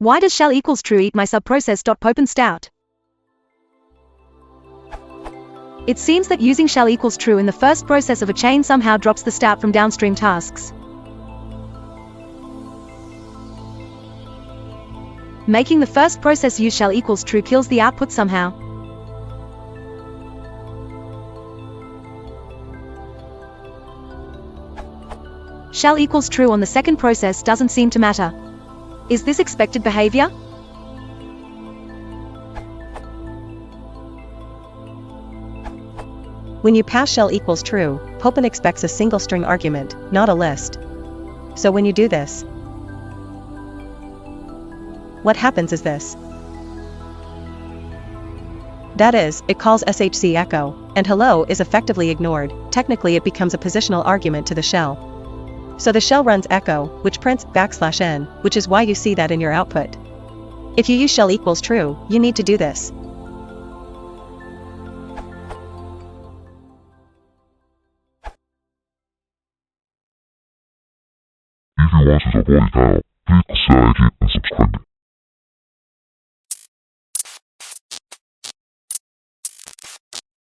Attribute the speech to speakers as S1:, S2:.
S1: Why does shell equals true eat my subprocess.Popen Stdout? It seems that using shell equals true in the first process of a chain somehow drops the Stdout from downstream tasks, making the first process use shell equals true kills the output somehow. Shell equals true on the second process doesn't seem to matter. Is this expected behavior?
S2: When you pass shell equals true, Popen expects a single string argument, not a list. So when you do this, what happens is this. That is, it calls shc echo, and hello is effectively ignored. Technically it becomes a positional argument to the shell. So the shell runs echo, which prints \n, which is why you see that in your output. If you use shell equals true, you need to do this.
S3: If you want to support the channel, please share it and subscribe.